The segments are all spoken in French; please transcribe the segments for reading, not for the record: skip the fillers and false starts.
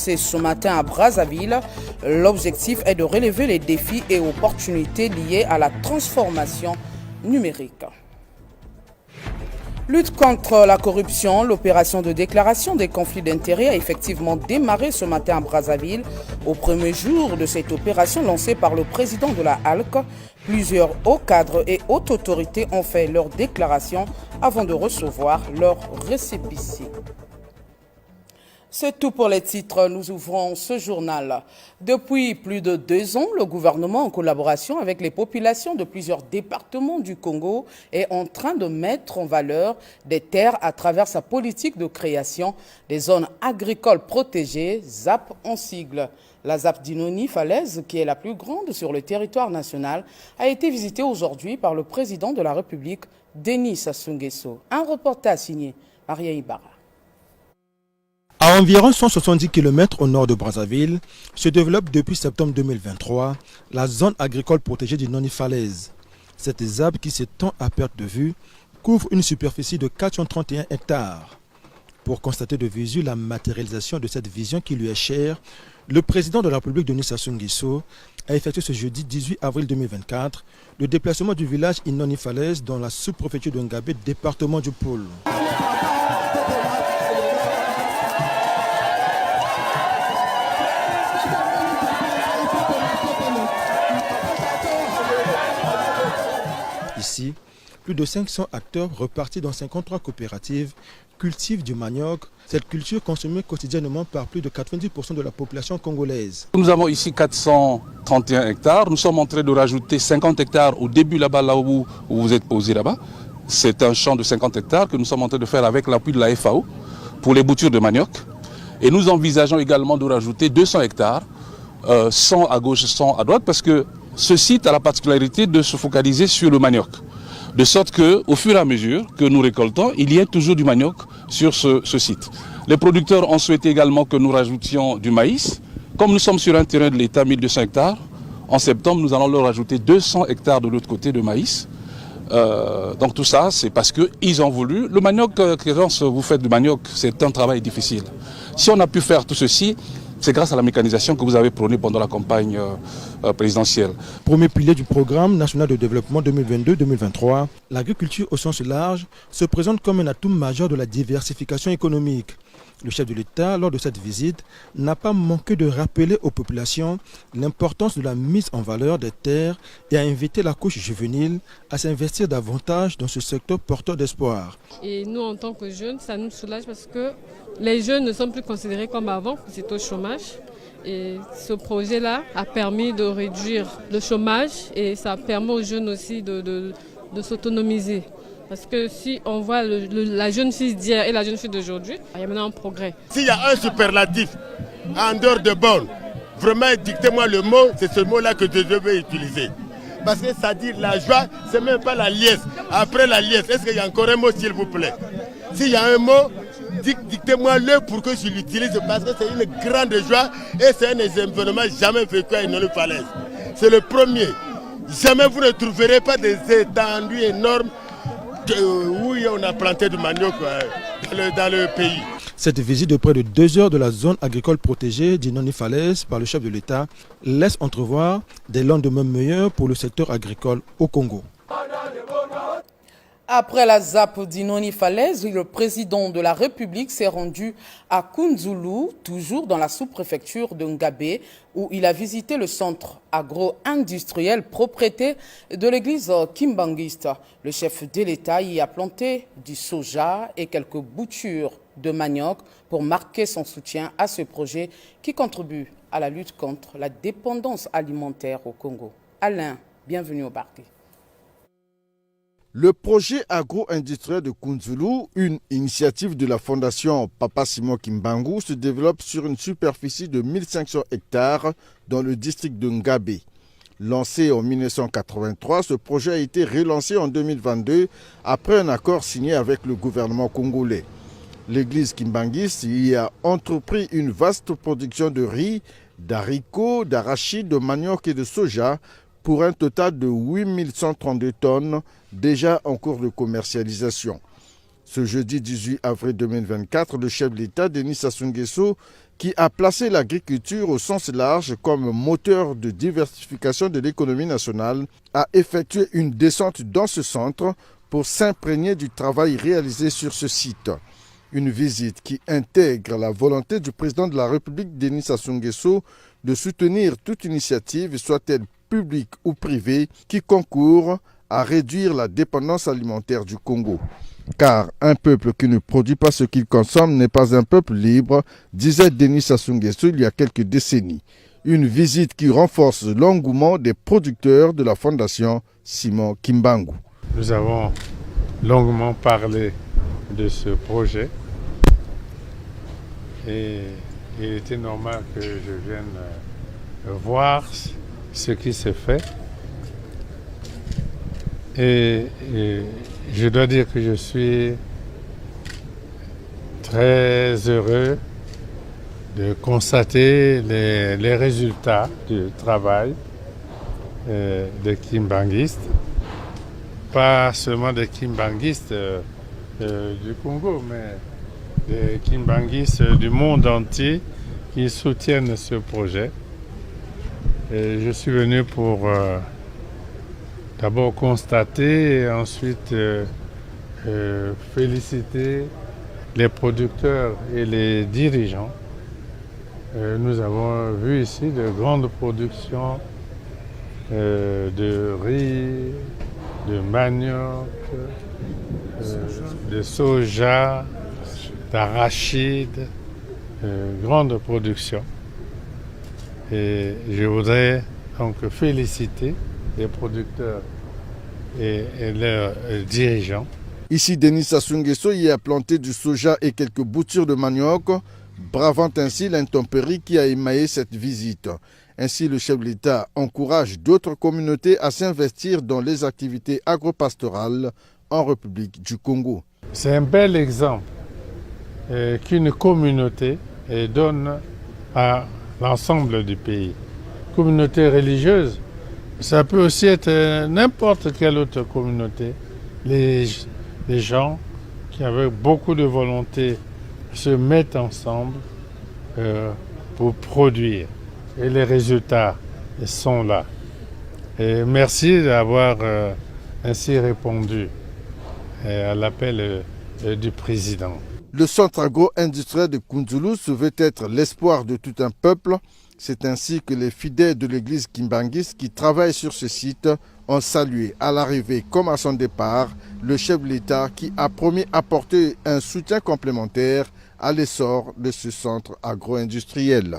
C'est ce matin à Brazzaville. L'objectif est de relever les défis et opportunités liés à la transformation numérique. Lutte contre la corruption, l'opération de déclaration des conflits d'intérêts a effectivement démarré ce matin à Brazzaville. Au premier jour de cette opération lancée par le président de la HALC, plusieurs hauts cadres et hautes autorités ont fait leur déclaration avant de recevoir leur récépissé. C'est tout pour les titres. Nous ouvrons ce journal. Depuis plus de 2 ans, le gouvernement, en collaboration avec les populations de plusieurs départements du Congo, est en train de mettre en valeur des terres à travers sa politique de création des zones agricoles protégées, ZAP en sigle. La ZAP d'Inoni-Falaise, qui est la plus grande sur le territoire national, a été visitée aujourd'hui par le président de la République, Denis Sassou Nguesso. Un reportage signé Maria Ibarra. À environ 170 km au nord de Brazzaville, se développe depuis septembre 2023 la zone agricole protégée d'Inoni-Falaise. Cette ZAP qui s'étend à perte de vue couvre une superficie de 431 hectares. Pour constater de visu la matérialisation de cette vision qui lui est chère, le président de la République, Denis Sassou Nguesso, a effectué ce jeudi 18 avril 2024 le déplacement du village Inoni-Falaise dans la sous-préfecture de Ngabé, département du Pôle. Ici, plus de 500 acteurs repartis dans 53 coopératives cultivent du manioc, cette culture consommée quotidiennement par plus de 90% de la population congolaise. Nous avons ici 431 hectares, nous sommes en train de rajouter 50 hectares au début là-bas, là où vous êtes posé là-bas. C'est un champ de 50 hectares que nous sommes en train de faire avec l'appui de la FAO pour les boutures de manioc. Et nous envisageons également de rajouter 200 hectares, 100 à gauche, 100 à droite, parce que ce site a la particularité de se focaliser sur le manioc. De sorte qu'au fur et à mesure que nous récoltons, il y a toujours du manioc sur ce site. Les producteurs ont souhaité également que nous rajoutions du maïs. Comme nous sommes sur un terrain de l'État, 1200 hectares, en septembre, nous allons leur rajouter 200 hectares de l'autre côté de maïs. Donc tout ça, c'est parce qu'ils ont voulu. Le manioc, quand vous faites du manioc, c'est un travail difficile. Si on a pu faire tout ceci, c'est grâce à la mécanisation que vous avez prônée pendant la campagne présidentielle. Premier pilier du programme national de développement 2022-2023, l'agriculture au sens large se présente comme un atout majeur de la diversification économique. Le chef de l'État, lors de cette visite, n'a pas manqué de rappeler aux populations l'importance de la mise en valeur des terres et a invité la couche juvénile à s'investir davantage dans ce secteur porteur d'espoir. Et nous, en tant que jeunes, ça nous soulage parce que les jeunes ne sont plus considérés comme avant, c'est au chômage. Et ce projet-là a permis de réduire le chômage et ça permet aux jeunes aussi de s'autonomiser. Parce que si on voit la jeune fille d'hier et la jeune fille d'aujourd'hui, il y a maintenant un progrès. S'il y a un superlatif en dehors de borne, vraiment dictez-moi le mot, c'est ce mot-là que je vais utiliser. Parce que ça dit la joie, c'est même pas la liesse. Après la liesse, est-ce qu'il y a encore un mot s'il vous plaît? S'il y a un mot, dictez-moi-le pour que je l'utilise parce que c'est une grande joie et c'est un événement jamais vécu à Inoni-Falaise. C'est le premier. Jamais vous ne trouverez pas des étendues énormes où on a planté du manioc dans le pays. Cette visite de près de 2 heures de la zone agricole protégée d'Inoni-Falaise par le chef de l'État laisse entrevoir des lendemains meilleurs pour le secteur agricole au Congo. Après la ZAP d'Inoni-Falaise, le président de la République s'est rendu à Kounzoulou, toujours dans la sous-préfecture de Ngabé, où il a visité le centre agro-industriel propriété de l'église Kimbangiste. Le chef de l'État y a planté du soja et quelques boutures de manioc pour marquer son soutien à ce projet qui contribue à la lutte contre la dépendance alimentaire au Congo. Alain, bienvenue au Bardi. Le projet agro-industriel de Kounzoulou, une initiative de la fondation Papa Simon Kimbangu, se développe sur une superficie de 1500 hectares dans le district de Ngabé. Lancé en 1983, ce projet a été relancé en 2022 après un accord signé avec le gouvernement congolais. L'église Kimbangiste y a entrepris une vaste production de riz, d'haricots, d'arachides, de manioc et de soja pour un total de 8132 tonnes déjà en cours de commercialisation. Ce jeudi 18 avril 2024, le chef de l'État, Denis Sassou Nguesso, qui a placé l'agriculture au sens large comme moteur de diversification de l'économie nationale, a effectué une descente dans ce centre pour s'imprégner du travail réalisé sur ce site. Une visite qui intègre la volonté du président de la République, Denis Sassou Nguesso, de soutenir toute initiative, soit-elle publique ou privée, qui concourt à réduire la dépendance alimentaire du Congo. Car un peuple qui ne produit pas ce qu'il consomme n'est pas un peuple libre, disait Denis Sassou Nguesso il y a quelques décennies. Une visite qui renforce l'engouement des producteurs de la Fondation Simon Kimbangu. Nous avons longuement parlé de ce projet et il était normal que je vienne voir ce qui se fait. Et je dois dire que je suis très heureux de constater les résultats du travail des kimbanguistes, pas seulement des kimbanguistes du Congo, mais des kimbanguistes du monde entier qui soutiennent ce projet. Et je suis venu pour d'abord constater et ensuite féliciter les producteurs et les dirigeants. Nous avons vu ici de grandes productions de riz, de manioc, de soja, d'arachide, grande production. Et je voudrais donc féliciter les producteurs et leurs dirigeants. Ici, Denis Sassou Nguesso y a planté du soja et quelques boutures de manioc, bravant ainsi l'intempérie qui a émaillé cette visite. Ainsi, le chef de l'État encourage d'autres communautés à s'investir dans les activités agropastorales en République du Congo. C'est un bel exemple qu'une communauté donne à l'ensemble du pays. Communauté religieuse, ça peut aussi être n'importe quelle autre communauté. Les gens qui avec beaucoup de volonté se mettent ensemble pour produire. Et les résultats sont là. Et merci d'avoir ainsi répondu à l'appel du président. Le centre agro-industriel de Kounzoulou se veut être l'espoir de tout un peuple. C'est ainsi que les fidèles de l'église kimbanguiste qui travaillent sur ce site ont salué à l'arrivée comme à son départ le chef de l'État qui a promis apporter un soutien complémentaire à l'essor de ce centre agro-industriel.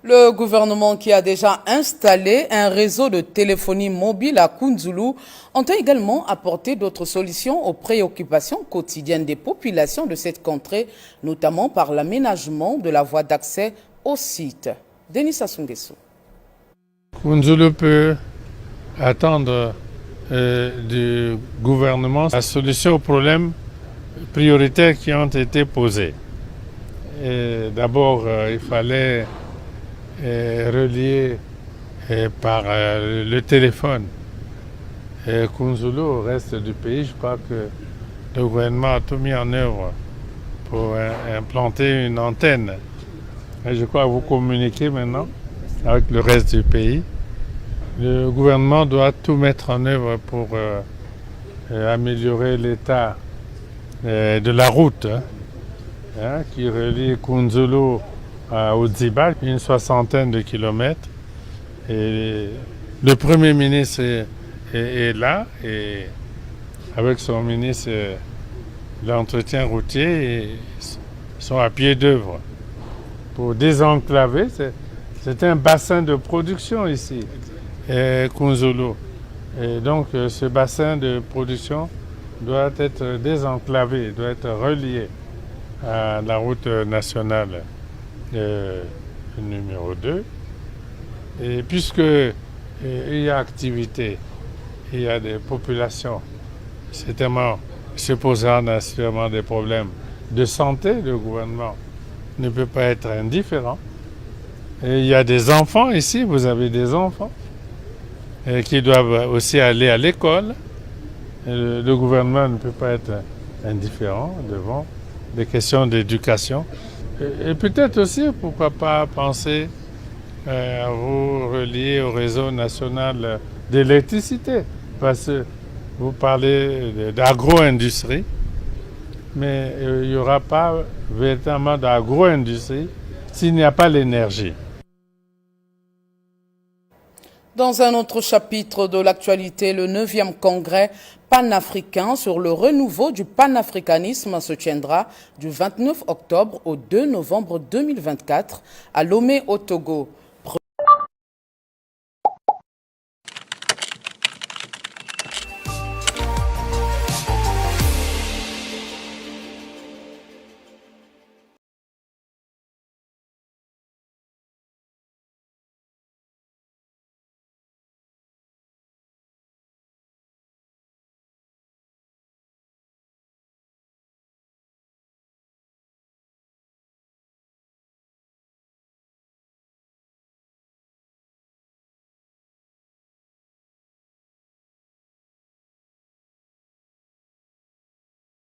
Le gouvernement qui a déjà installé un réseau de téléphonie mobile à Kounzoulou entend également apporter d'autres solutions aux préoccupations quotidiennes des populations de cette contrée, notamment par l'aménagement de la voie d'accès au site. Denis Sassou Nguesso. Kounzoulou peut attendre du gouvernement la solution aux problèmes prioritaires qui ont été posés. D'abord, il fallait relié par le téléphone. Kounzoulou, au reste du pays, je crois que le gouvernement a tout mis en œuvre pour implanter une antenne. Et je crois que vous communiquez maintenant avec le reste du pays. Le gouvernement doit tout mettre en œuvre pour améliorer l'état de la route qui relie Kounzoulou au Ziba, une soixantaine de kilomètres. Et le Premier ministre est là et avec son ministre de l'entretien routier, ils sont à pied d'œuvre pour désenclaver. C'est un bassin de production ici, Kounzoulou. Et donc ce bassin de production doit être désenclavé, doit être relié à la route nationale numéro 2. Et puisque il y a activité, il y a des populations, certainement se posant naturellement des problèmes de santé, le gouvernement ne peut pas être indifférent. Et il y a des enfants ici, vous avez des enfants qui doivent aussi aller à l'école. Le gouvernement ne peut pas être indifférent devant des questions d'éducation. Et peut-être aussi, pourquoi pas penser à vous relier au réseau national d'électricité. Parce que vous parlez d'agro-industrie, mais il n'y aura pas véritablement d'agro-industrie s'il n'y a pas l'énergie. Dans un autre chapitre de l'actualité, le 9e congrès panafricain sur le renouveau du panafricanisme se tiendra du 29 octobre au 2 novembre 2024 à Lomé au Togo.